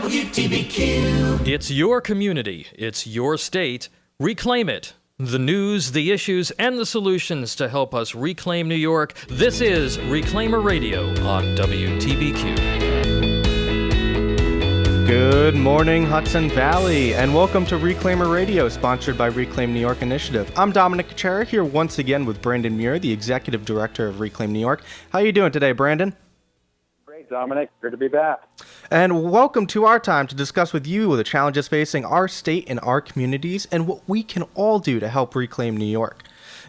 WTBQ. It's your community. It's your state. Reclaim it. The news, the issues, and the solutions to help us reclaim New York. This is Reclaimer Radio on WTBQ. Good morning, Hudson Valley, and welcome to Reclaimer Radio, sponsored by Reclaim New York Initiative. I'm Dominic Kuchera, here once again with Brandon Muir, the Executive Director of Reclaim New York. How are you doing today, Brandon? Great, Dominic. Good to be back. And welcome to our time to discuss with you the challenges facing our state and our communities and what we can all do to help reclaim New York.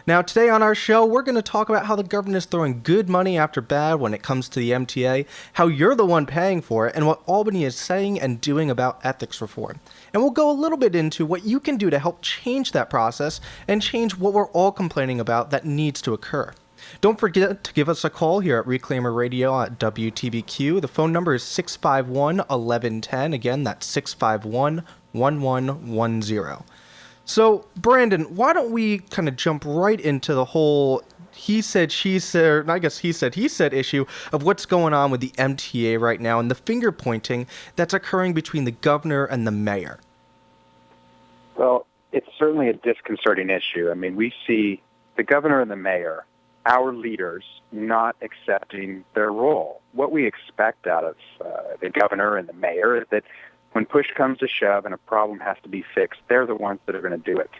Now, today on our show, we're going to talk about how the government is throwing good money after bad when it comes to the MTA, how you're the one paying for it, and what Albany is saying and doing about ethics reform. And we'll go a little bit into what you can do to help change that process and change what we're all complaining about that needs to occur. Don't forget to give us a call here at Reclaimer Radio at WTBQ. The phone number is 651-1110. Again, that's 651-1110. So, Brandon, why don't we kind of jump right into the whole he said, she said, I guess he said issue of what's going on with the MTA right now and the finger pointing that's occurring between the governor and the mayor. Well, it's certainly a disconcerting issue. I mean, we see the governor and the mayor, our leaders, not accepting their role. What we expect out of the governor and the mayor is that when push comes to shove and a problem has to be fixed, they're the ones that are going to do it.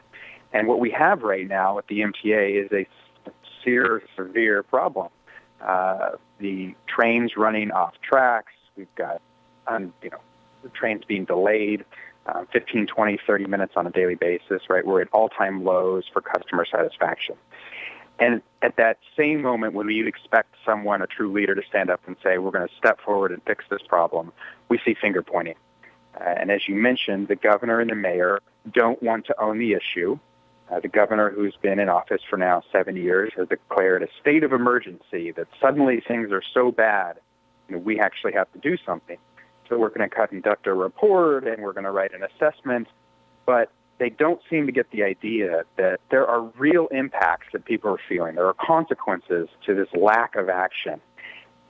And what we have right now at the MTA is a severe problem. The trains running off tracks. We've got, the trains being delayed 15, 20, 30 minutes on a daily basis, right? We're at all-time lows for customer satisfaction. And at that same moment when we expect someone, a true leader, to stand up and say, we're going to step forward and fix this problem, we see finger pointing. And as you mentioned, the governor and the mayor don't want to own the issue. The governor, who's been in office for now 7 years, has declared a state of emergency, that suddenly things are so bad, we actually have to do something. So we're going to conduct a report and we're going to write an assessment. But they don't seem to get the idea that there are real impacts that people are feeling. There are consequences to this lack of action.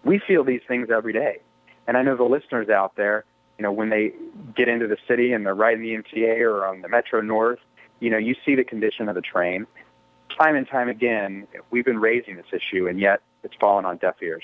We feel these things every day. And I know the listeners out there, when they get into the city and they're riding the MTA or on the Metro North, you see the condition of the train. Time and time again, we've been raising this issue, and yet it's fallen on deaf ears.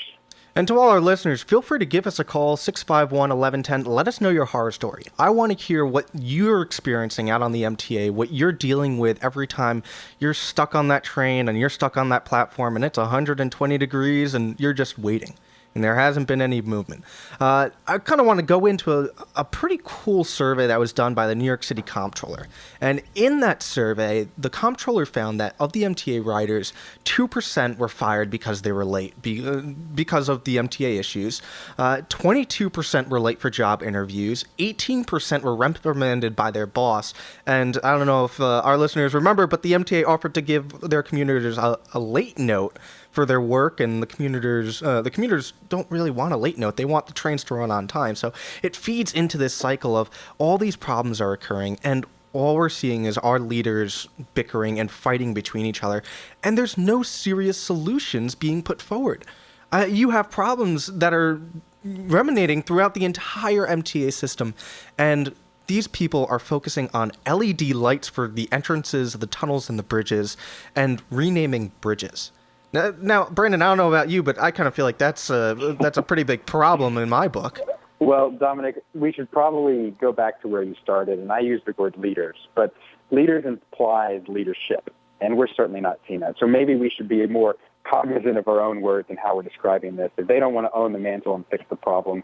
And to all our listeners, feel free to give us a call, 651-1110. Let us know your horror story. I want to hear what you're experiencing out on the MTA, what you're dealing with every time you're stuck on that train and you're stuck on that platform and it's 120 degrees and you're just waiting. And there hasn't been any movement. I kind of want to go into a pretty cool survey that was done by the New York City Comptroller. And in that survey, the Comptroller found that of the MTA riders, 2% were fired because they were late, because of the MTA issues. 22% were late for job interviews. 18% were reprimanded by their boss. And I don't know if our listeners remember, but the MTA offered to give their commuters a late note for their work, and the commuters don't really want a late note. They want the trains to run on time. So it feeds into this cycle of all these problems are occurring, and all we're seeing is our leaders bickering and fighting between each other, and there's no serious solutions being put forward. You have problems that are emanating throughout the entire MTA system, and these people are focusing on LED lights for the entrances, the tunnels, and the bridges, and renaming bridges. Now, Brandon, I don't know about you, but I kind of feel like that's a pretty big problem in my book. Well, Dominic, we should probably go back to where you started, and I used the word leaders, but leaders implies leadership, and we're certainly not seeing that. So maybe we should be more cognizant of our own words and how we're describing this. If they don't want to own the mantle and fix the problem,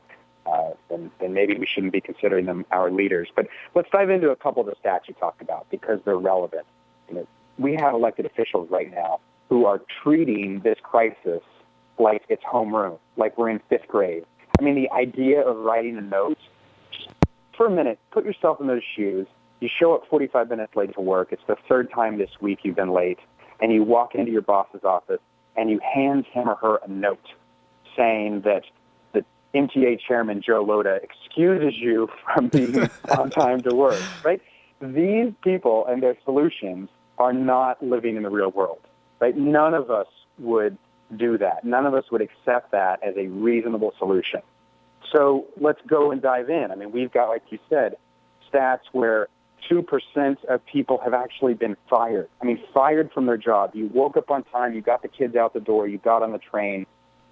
then maybe we shouldn't be considering them our leaders. But let's dive into a couple of the stats you talked about because they're relevant. We have elected officials right now who are treating this crisis like it's homeroom, like we're in fifth grade. I mean, the idea of writing a note, just for a minute, put yourself in those shoes. You show up 45 minutes late to work. It's the third time this week you've been late. And you walk into your boss's office and you hand him or her a note saying that the MTA chairman, Joe Lhota, excuses you from being on time to work, right? These people and their solutions are not living in the real world. Right? None of us would do that. None of us would accept that as a reasonable solution. So let's go and dive in. I mean, we've got, like you said, stats where 2% of people have actually been fired. I mean, fired from their job. You woke up on time, you got the kids out the door, you got on the train,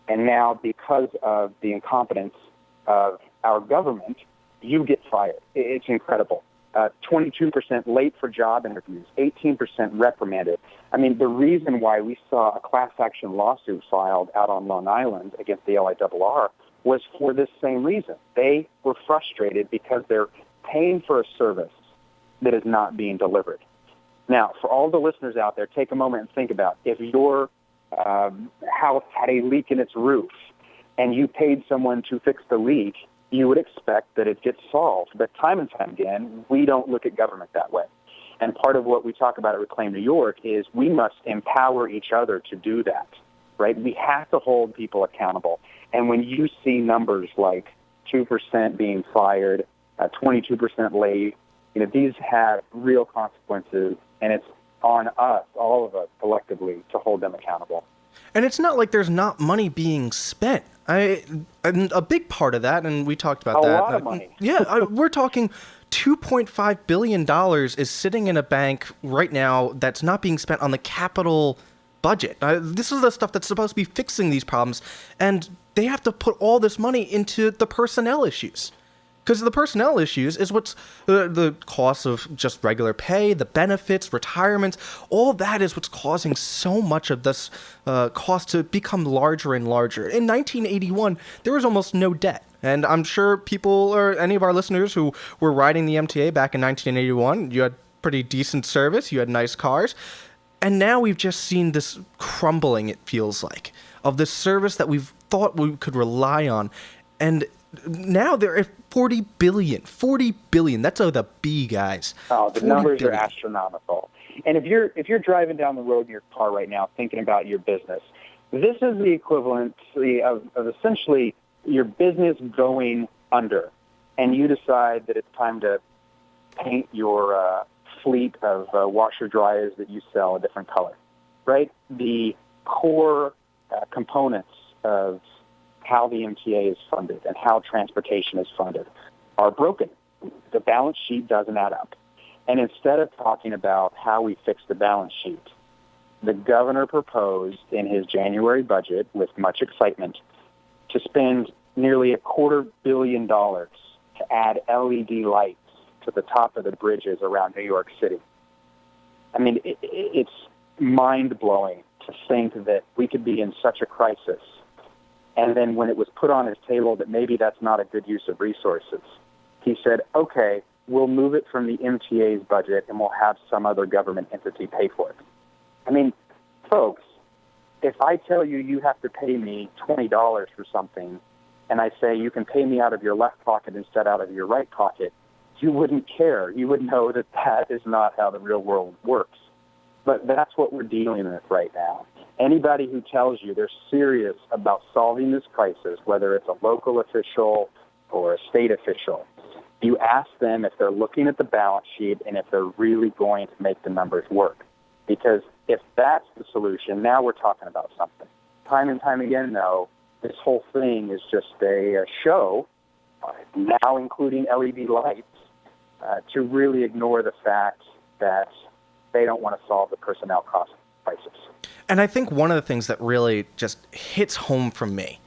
and now because of the incompetence of our government, you get fired. It's incredible. 22% late for job interviews, 18% reprimanded. I mean, the reason why we saw a class action lawsuit filed out on Long Island against the LIRR was for this same reason. They were frustrated because they're paying for a service that is not being delivered. Now, for all the listeners out there, take a moment and think about if your house had a leak in its roof and you paid someone to fix the leak, you would expect that it gets solved. But time and time again, we don't look at government that way. And part of what we talk about at Reclaim New York is we must empower each other to do that, right? We have to hold people accountable. And when you see numbers like 2% being fired, 22% late, these have real consequences, and it's on us, all of us collectively, to hold them accountable. And it's not like there's not money being spent. And a big part of that, and we talked about that. A lot of money. Yeah, we're talking $2.5 billion is sitting in a bank right now that's not being spent on the capital budget. This is the stuff that's supposed to be fixing these problems, and they have to put all this money into the personnel issues. Because the personnel issues is what's the cost of just regular pay, the benefits, retirements, all that is what's causing so much of this cost to become larger and larger. In 1981, there was almost no debt. And I'm sure people or any of our listeners who were riding the MTA back in 1981, you had pretty decent service, you had nice cars. And now we've just seen this crumbling, it feels like, of this service that we've thought we could rely on. And now they're at 40 billion. That's with a B, guys. Oh, the numbers are astronomical. And if you're driving down the road in your car right now thinking about your business, this is the equivalent of essentially your business going under, and you decide that it's time to paint your fleet of washer dryers that you sell a different color, right? The core components of how the MTA is funded and how transportation is funded are broken. The balance sheet doesn't add up. And instead of talking about how we fix the balance sheet, the governor proposed in his January budget with much excitement to spend nearly $250 million to add LED lights to the top of the bridges around New York City. I mean, it's mind-blowing to think that we could be in such a crisis. And then when it was put on his table that maybe that's not a good use of resources, he said, okay, we'll move it from the MTA's budget and we'll have some other government entity pay for it. I mean, folks, if I tell you you have to pay me $20 for something and I say you can pay me out of your left pocket instead out of your right pocket, you wouldn't care. You would know that that is not how the real world works. But that's what we're dealing with right now. Anybody who tells you they're serious about solving this crisis, whether it's a local official or a state official, you ask them if they're looking at the balance sheet and if they're really going to make the numbers work. Because if that's the solution, now we're talking about something. Time and time again, though, this whole thing is just a show, now including LED lights, to really ignore the fact that they don't want to solve the personnel cost crisis. And I think one of the things that really just hits home from me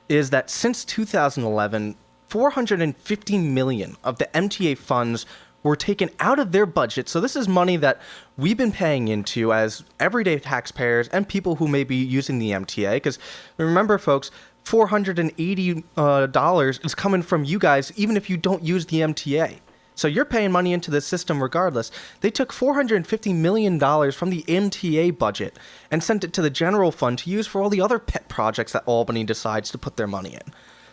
is that since 2011, $450 million of the MTA funds were taken out of their budget. So this is money that we've been paying into as everyday taxpayers and people who may be using the MTA. Because remember, folks, $480 is coming from you guys, even if you don't use the MTA. So you're paying money into the system regardless. They took $450 million from the MTA budget and sent it to the general fund to use for all the other pet projects that Albany decides to put their money in.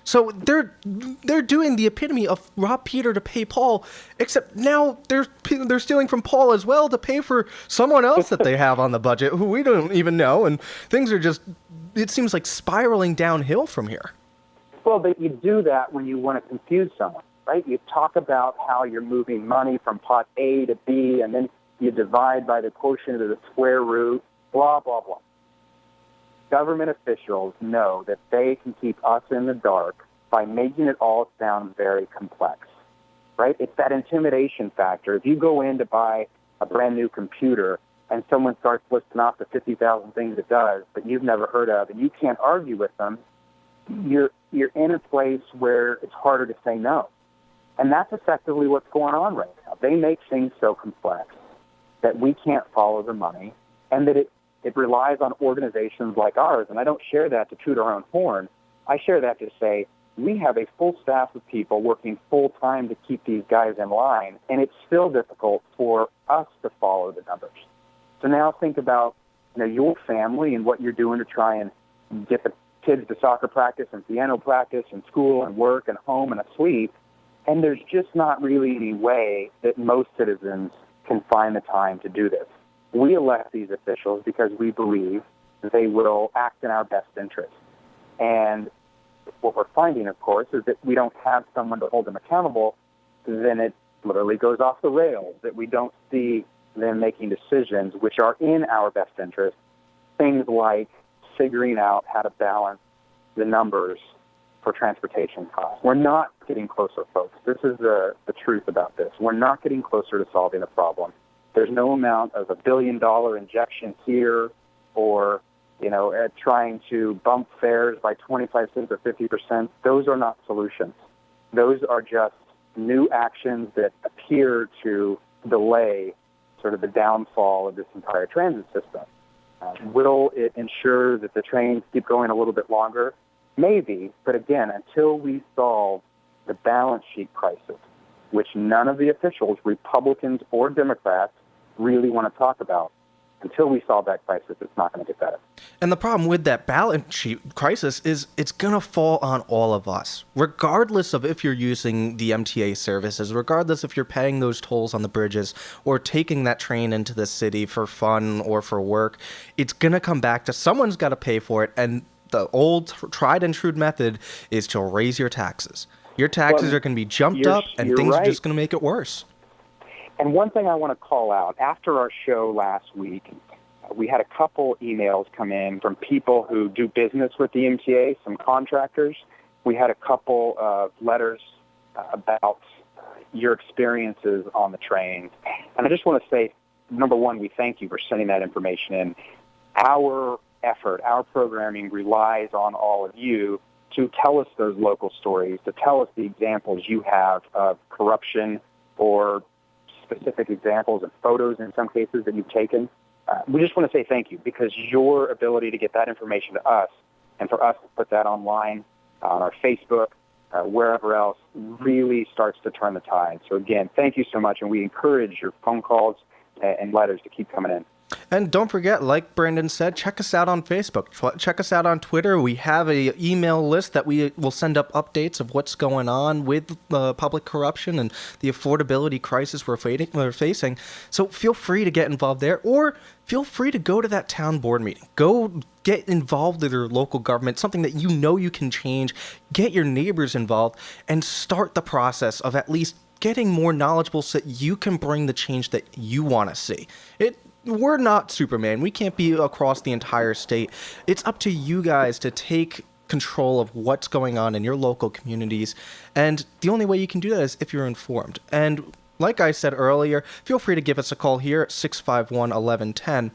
So they're doing the epitome of rob Peter to pay Paul, except now they're stealing from Paul as well to pay for someone else that they have on the budget who we don't even know, and things are just, it seems like, spiraling downhill from here. Well, but you do that when you want to confuse someone, right? You talk about how you're moving money from pot A to B, and then you divide by the quotient of the square root, blah, blah, blah. Government officials know that they can keep us in the dark by making it all sound very complex, right? It's that intimidation factor. If you go in to buy a brand new computer and someone starts listing off the 50,000 things it does that you've never heard of and you can't argue with them, you're in a place where it's harder to say no. And that's effectively what's going on right now. They make things so complex that we can't follow the money, and that it relies on organizations like ours. And I don't share that to toot our own horn. I share that to say we have a full staff of people working full-time to keep these guys in line, and it's still difficult for us to follow the numbers. So now think about your family and what you're doing to try and get the kids to soccer practice and piano practice and school and work and home and asleep. And there's just not really any way that most citizens can find the time to do this. We elect these officials because we believe they will act in our best interest. And what we're finding, of course, is that we don't have someone to hold them accountable. Then it literally goes off the rails, that we don't see them making decisions which are in our best interest, things like figuring out how to balance the numbers for transportation costs. We're not getting closer, folks. This is the truth about this. We're not getting closer to solving the problem. There's no amount of $1 billion injection here or, trying to bump fares by 25 cents or 50%. Those are not solutions. Those are just new actions that appear to delay sort of the downfall of this entire transit system. Will it ensure that the trains keep going a little bit longer? Maybe, but again, until we solve the balance sheet crisis, which none of the officials, Republicans or Democrats, really want to talk about, until we solve that crisis, it's not going to get better. And the problem with that balance sheet crisis is it's going to fall on all of us, regardless of if you're using the MTA services, regardless if you're paying those tolls on the bridges or taking that train into the city for fun or for work. It's going to come back to someone's got to pay for it. And the old tried and true method is to raise your taxes. Your taxes are going to be jumped up and things are just going to make it worse. And one thing I want to call out, after our show last week, we had a couple emails come in from people who do business with the MTA, some contractors. We had a couple of letters about your experiences on the train. And I just want to say, number one, we thank you for sending that information in. Our effort, our programming relies on all of you to tell us those local stories, to tell us the examples you have of corruption or specific examples and photos in some cases that you've taken. We just want to say thank you, because your ability to get that information to us and for us to put that online, on our Facebook, wherever else, really starts to turn the tide. So again, thank you so much, and we encourage your phone calls and letters to keep coming in. And don't forget, like Brandon said, check us out on Facebook. Check us out on Twitter. We have an email list that we will send up updates of what's going on with public corruption and the affordability crisis we're facing. So feel free to get involved there, or feel free to go to that town board meeting. Go get involved with your local government, something that you know you can change. Get your neighbors involved and start the process of at least getting more knowledgeable so that you can bring the change that you want to see. We're not Superman. We can't be across the entire state. It's up to you guys to take control of what's going on in your local communities. And the only way you can do that is if you're informed. And like I said earlier, feel free to give us a call here at 651-1110.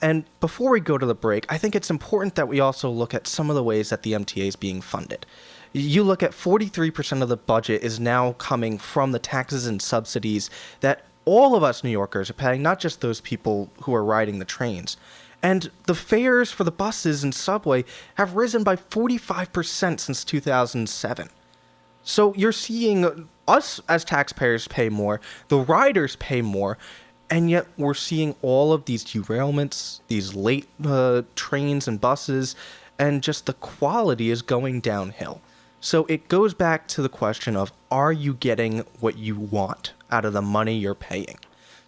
And before we go to the break, I think it's important that we also look at some of the ways that the MTA is being funded. You look at 43% of the budget is now coming from the taxes and subsidies that all of us New Yorkers are paying, not just those people who are riding the trains. And the fares for the buses and subway have risen by 45% since 2007. So you're seeing us as taxpayers pay more, the riders pay more, and yet we're seeing all of these derailments, these late trains and buses, and just the quality is going downhill. So it goes back to the question of, are you getting what you want out of the money you're paying?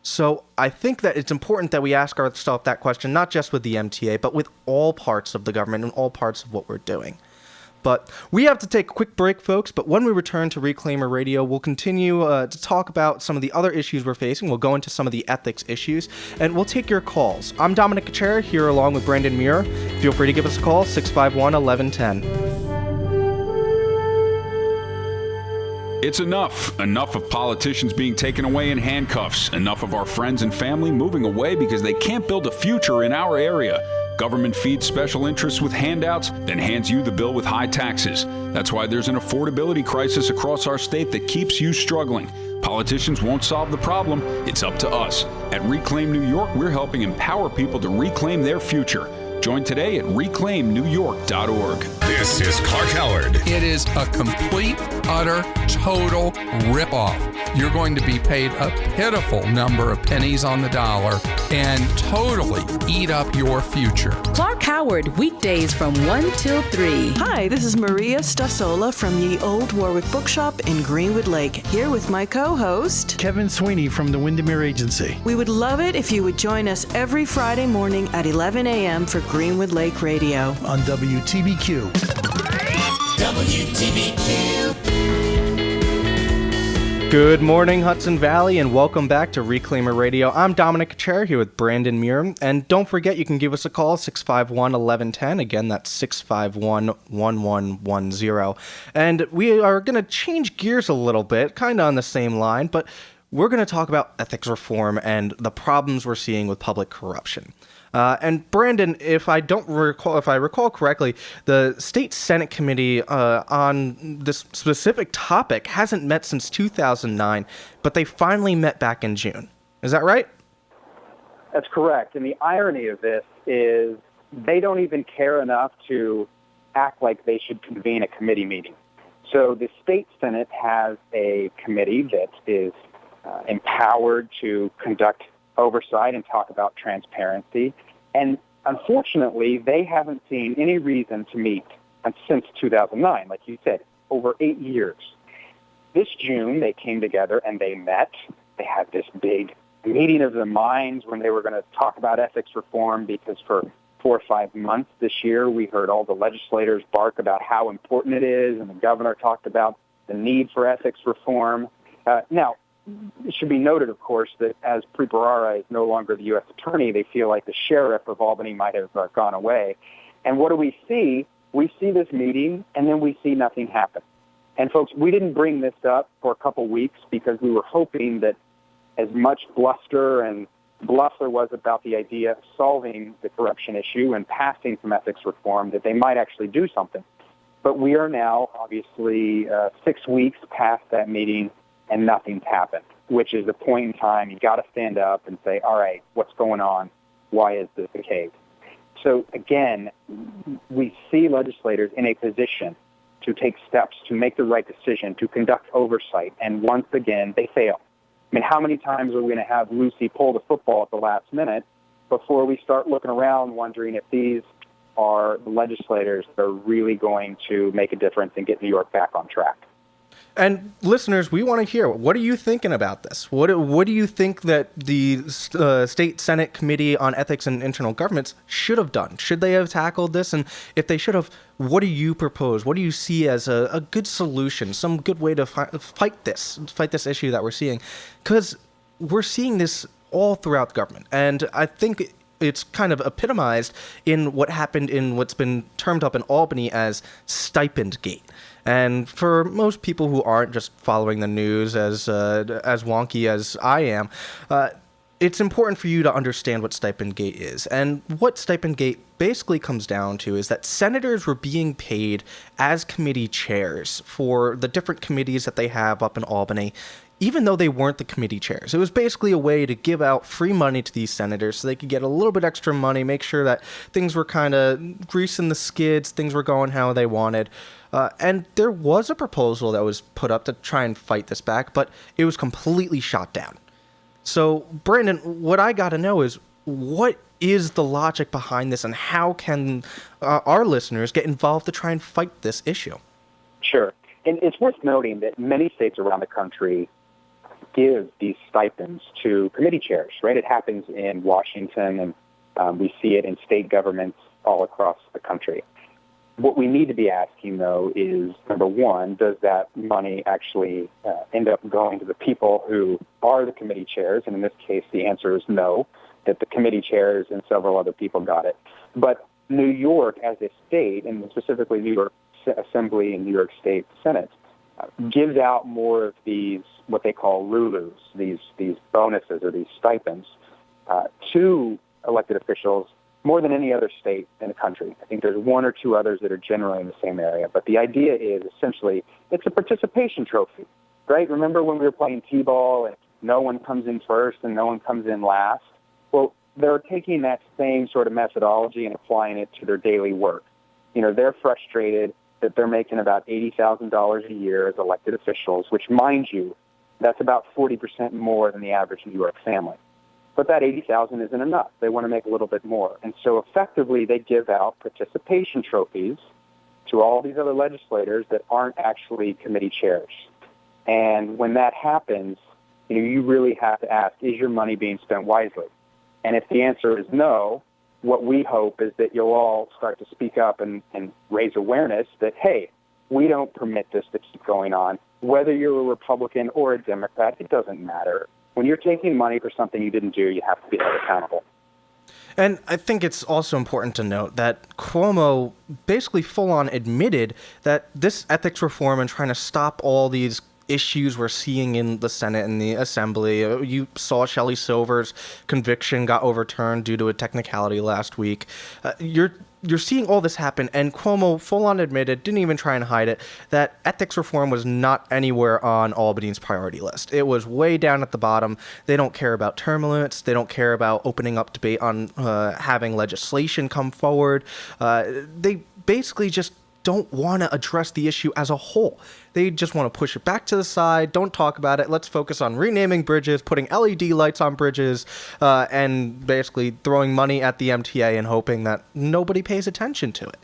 So I think that it's important that we ask ourselves that question, not just with the MTA, but with all parts of the government and all parts of what we're doing. But we have to take a quick break, folks. But when we return to Reclaimer Radio, we'll continue to talk about some of the other issues we're facing. We'll go into some of the ethics issues, and we'll take your calls. I'm Dominic Kachera here along with Brandon Muir. Feel free to give us a call, 651-1110. It's enough. Enough of politicians being taken away in handcuffs. Enough of our friends and family moving away because they can't build a future in our area. Government feeds special interests with handouts, then hands you the bill with high taxes. That's why there's an affordability crisis across our state that keeps you struggling. Politicians won't solve the problem. It's up to us. At Reclaim New York, we're helping empower people to reclaim their future. Join today at reclaimnewyork.org. This is Clark Howard. It is a complete, utter, total ripoff. You're going to be paid a pitiful number of pennies on the dollar and totally eat up your future. Clark Howard, weekdays from 1 till 3. Hi, this is Maria Stasola from the Old Warwick Bookshop in Greenwood Lake, here with my co-host, Kevin Sweeney from the Windermere Agency. We would love it if you would join us every Friday morning at 11 a.m. for Greenwood Lake Radio. On WTBQ. Good morning, Hudson Valley, and welcome back to Reclaimer Radio. I'm Dominic Chair here with Brandon Muir, and don't forget you can give us a call, 651-1110. Again, that's 651-1110. And we are going to change gears a little bit, kind of on the same line, but we're going to talk about ethics reform and the problems we're seeing with public corruption. And Brandon, if I recall correctly, the State Senate Committee on this specific topic hasn't met since 2009, but they finally met back in June. Is that right? That's correct. And the irony of this is they don't even care enough to act like they should convene a committee meeting. So the state Senate has a committee that is empowered to conduct oversight and talk about transparency. And unfortunately, they haven't seen any reason to meet since 2009, like you said, over 8 years. This June, they came together and they met. They had this big meeting of the minds when they were going to talk about ethics reform, because for 4 or 5 months this year, we heard all the legislators bark about how important it is, and the governor talked about the need for ethics reform. Now, it should be noted, of course, that as Preet is no longer the U.S. attorney, they feel like the sheriff of Albany might have gone away. And what do we see? We see this meeting, and then we see nothing happen. And, folks, we didn't bring this up for a couple weeks because we were hoping that as much bluster and bluff there was about the idea of solving the corruption issue and passing some ethics reform, that they might actually do something. But we are now, obviously, 6 weeks past that meeting, and nothing's happened, which is the point in time you got to stand up and say, all right, what's going on? Why is this the case? So, again, we see legislators in a position to take steps to make the right decision, to conduct oversight, and once again, they fail. I mean, how many times are we going to have Lucy pull the football at the last minute before we start looking around wondering if these are the legislators that are really going to make a difference and get New York back on track? And listeners, we want to hear, what are you thinking about this? What do you think that the State Senate Committee on Ethics and Internal Governments should have done? Should they have tackled this? And if they should have, what do you propose? What do you see as a good solution, some good way to fight this issue that we're seeing? Because we're seeing this all throughout government. And I think it's kind of epitomized in what happened in what's been termed up in Albany as Stipend Gate. And for most people who aren't just following the news as wonky as I am, it's important for you to understand what Stipend Gate is. And what Stipend Gate basically comes down to is that senators were being paid as committee chairs for the different committees that they have up in Albany, even though they weren't the committee chairs. It was basically a way to give out free money to these senators so they could get a little bit extra money, make sure that things were kind of greasing the skids, things were going how they wanted. And there was a proposal that was put up to try and fight this back, but it was completely shot down. So, Brandon, what I got to know is, what is the logic behind this, and how can our listeners get involved to try and fight this issue? Sure. And it's worth noting that many states around the country give these stipends to committee chairs, right? It happens in Washington, and we see it in state governments all across the country. What we need to be asking, though, is, number one, does that money actually end up going to the people who are the committee chairs? And in this case, the answer is no, that the committee chairs and several other people got it. But New York as a state, and specifically New York Assembly and New York State Senate, gives out more of these, what they call Lulus, these bonuses or these stipends, to elected officials more than any other state in the country. I think there's one or two others that are generally in the same area. But the idea is essentially it's a participation trophy, right? Remember when we were playing T-ball and no one comes in first and no one comes in last? Well, they're taking that same sort of methodology and applying it to their daily work. You know, they're frustrated that they're making about $80,000 a year as elected officials, which, mind you, that's about 40% more than the average New York family. But that $80,000 isn't enough. They want to make a little bit more. And so effectively they give out participation trophies to all these other legislators that aren't actually committee chairs. And when that happens, you know, you really have to ask, is your money being spent wisely? And if the answer is no, what we hope is that you'll all start to speak up and raise awareness that, hey, we don't permit this to keep going on. Whether you're a Republican or a Democrat, it doesn't matter. When you're taking money for something you didn't do, you have to be held accountable. And I think it's also important to note that Cuomo basically full-on admitted that this ethics reform and trying to stop all these issues we're seeing in the Senate and the Assembly. You saw Shelley Silver's conviction got overturned due to a technicality last week. You're seeing all this happen, and Cuomo full-on admitted, didn't even try and hide it, that ethics reform was not anywhere on Albany's priority list. It was way down at the bottom. They don't care about term limits. They don't care about opening up debate on having legislation come forward. They basically just don't want to address the issue as a whole. They just want to push it back to the side, don't talk about it, let's focus on renaming bridges, putting LED lights on bridges, and basically throwing money at the MTA and hoping that nobody pays attention to it.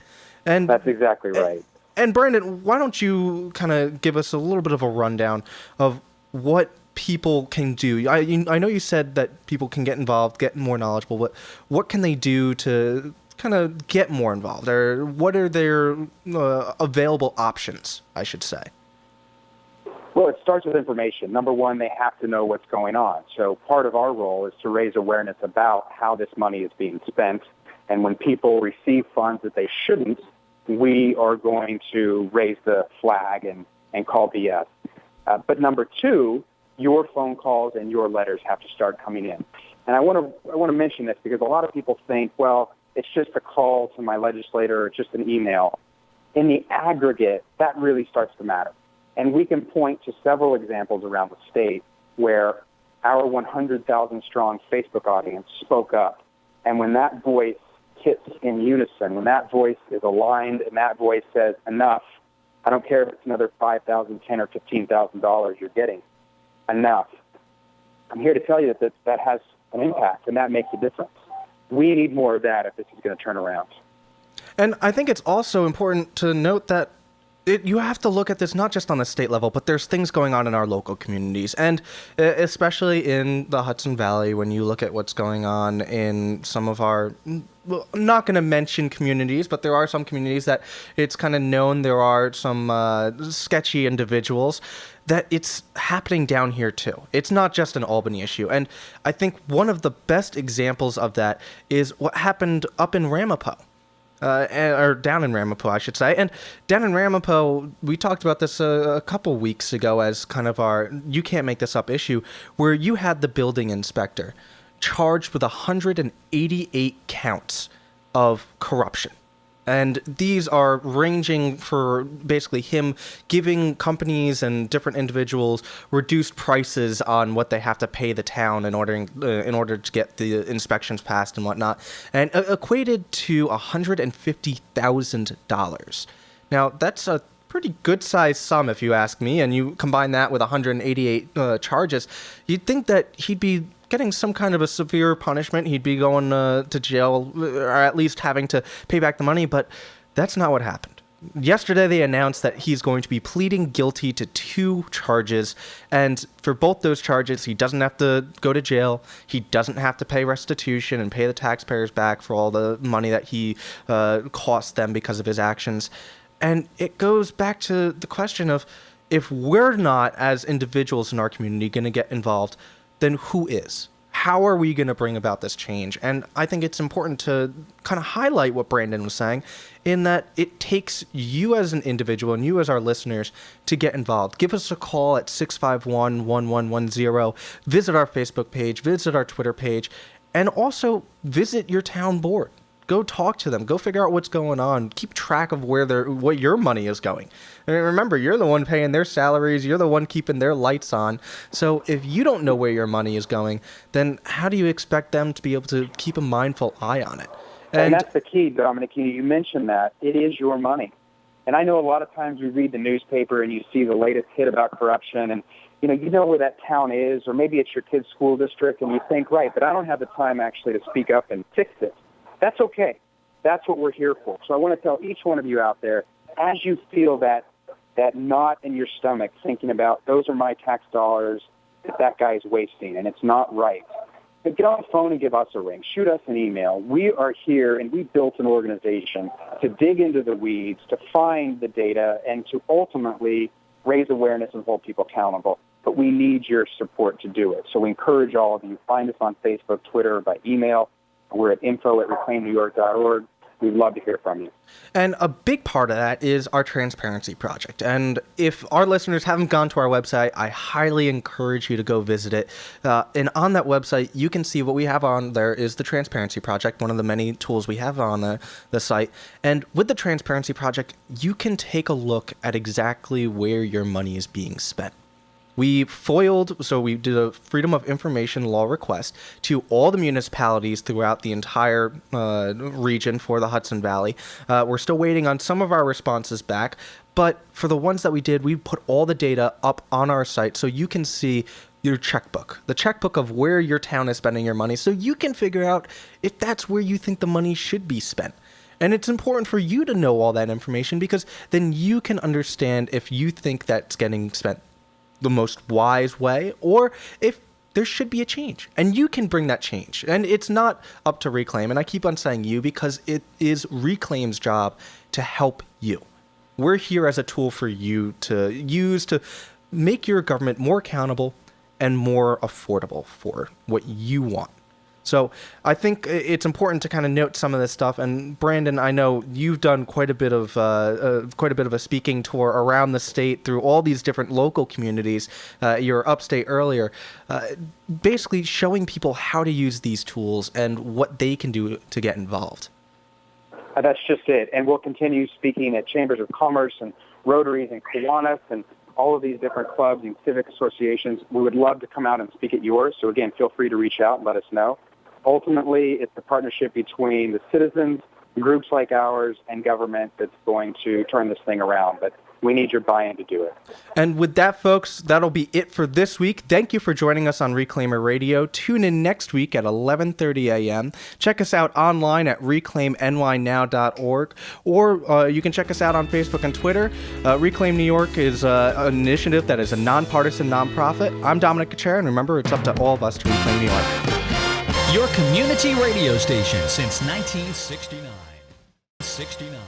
And that's exactly right. And Brandon, why don't you kind of give us a little bit of a rundown of what people can do? I know you said that people can get involved, get more knowledgeable, but what can they do to kind of get more involved, or what are their available options, I should say? Well, it starts with information. Number one, they have to know what's going on. So part of our role is to raise awareness about how this money is being spent. And when people receive funds that they shouldn't, we are going to raise the flag and call BS. But number two, your phone calls and your letters have to start coming in. And I want to mention this because a lot of people think, well, it's just a call to my legislator or just an email. In the aggregate, that really starts to matter. And we can point to several examples around the state where our 100,000-strong Facebook audience spoke up. And when that voice hits in unison, when that voice is aligned and that voice says, enough, I don't care if it's another $5,000, $10,000, or $15,000 you're getting, enough. I'm here to tell you that has an impact, and that makes a difference. We need more of that if this is going to turn around. And I think it's also important to note that you have to look at this not just on the state level, but there's things going on in our local communities, and especially in the Hudson Valley, when you look at what's going on in some of our, well, I'm not going to mention communities, but there are some communities that it's kind of known there are some sketchy individuals, that it's happening down here too. It's not just an Albany issue. And I think one of the best examples of that is what happened up in Ramapo. Or down in Ramapo, I should say. And down in Ramapo, we talked about this a couple weeks ago as kind of our you can't make this up issue, where you had the building inspector charged with 188 counts of corruption. And these are ranging for basically him giving companies and different individuals reduced prices on what they have to pay the town in order to get the inspections passed and whatnot, and equated to $150,000. Now, that's a pretty good-sized sum, if you ask me, and you combine that with 188 charges, you'd think that he'd be getting some kind of a severe punishment. He'd be going to jail, or at least having to pay back the money, but that's not what happened. Yesterday, they announced that he's going to be pleading guilty to 2 charges, and for both those charges, he doesn't have to go to jail. He doesn't have to pay restitution and pay the taxpayers back for all the money that he cost them because of his actions. And it goes back to the question of, if we're not, as individuals in our community, going to get involved, then who is? how are we going to bring about this change? And I think it's important to kind of highlight what Brandon was saying, in that it takes you as an individual and you as our listeners to get involved. Give us a call at 651-1110. Visit our Facebook page, visit our Twitter page, and also visit your town board. Go talk to them. Go figure out what's going on. Keep track of what your money is going. And remember, you're the one paying their salaries. You're the one keeping their lights on. So if you don't know where your money is going, then how do you expect them to be able to keep a mindful eye on it? And that's the key, Dominic. You mentioned that. It is your money. And I know a lot of times we read the newspaper and you see the latest hit about corruption, and you know where that town is, or maybe it's your kid's school district, and you think, right, but I don't have the time actually to speak up and fix it. That's okay. That's what we're here for. So I want to tell each one of you out there, as you feel that knot in your stomach thinking about, those are my tax dollars that guy's wasting, and it's not right, but get on the phone and give us a ring. Shoot us an email. We are here, and we built an organization to dig into the weeds, to find the data, and to ultimately raise awareness and hold people accountable. But we need your support to do it. So we encourage all of you. Find us on Facebook, Twitter, or by email. We're at info@reclaimnewyork.org. We'd love to hear from you. And a big part of that is our Transparency Project. And if our listeners haven't gone to our website, I highly encourage you to go visit it. And on that website, you can see what we have on there is the Transparency Project, one of the many tools we have on the site. And with the Transparency Project, you can take a look at exactly where your money is being spent. We did a Freedom of Information law request to all the municipalities throughout the entire region for the Hudson Valley. We're still waiting on some of our responses back, but for the ones that we did, we put all the data up on our site so you can see your checkbook, the checkbook of where your town is spending your money, so you can figure out if that's where you think the money should be spent. And it's important for you to know all that information, because then you can understand if you think that's getting spent the most wise way, or if there should be a change. And you can bring that change. And it's not up to Reclaim. And I keep on saying you because it is Reclaim's job to help you. We're here as a tool for you to use to make your government more accountable and more affordable for what you want. So I think it's important to kind of note some of this stuff. And Brandon, I know you've done quite a bit of a speaking tour around the state through all these different local communities. You were upstate earlier, basically showing people how to use these tools and what they can do to get involved. That's just it. And we'll continue speaking at Chambers of Commerce and Rotaries and Kiwanis and all of these different clubs and civic associations. We would love to come out and speak at yours. So again, feel free to reach out and let us know. Ultimately, it's the partnership between the citizens, groups like ours, and government that's going to turn this thing around. But we need your buy-in to do it. And with that, folks, that'll be it for this week. Thank you for joining us on Reclaimer Radio. Tune in next week at 11:30 a.m. Check us out online at reclaimnynow.org, or you can check us out on Facebook and Twitter. Reclaim New York is an initiative that is a nonpartisan nonprofit. I'm Dominic Kachera, and remember, it's up to all of us to reclaim New York. Your community radio station since 1969. 69.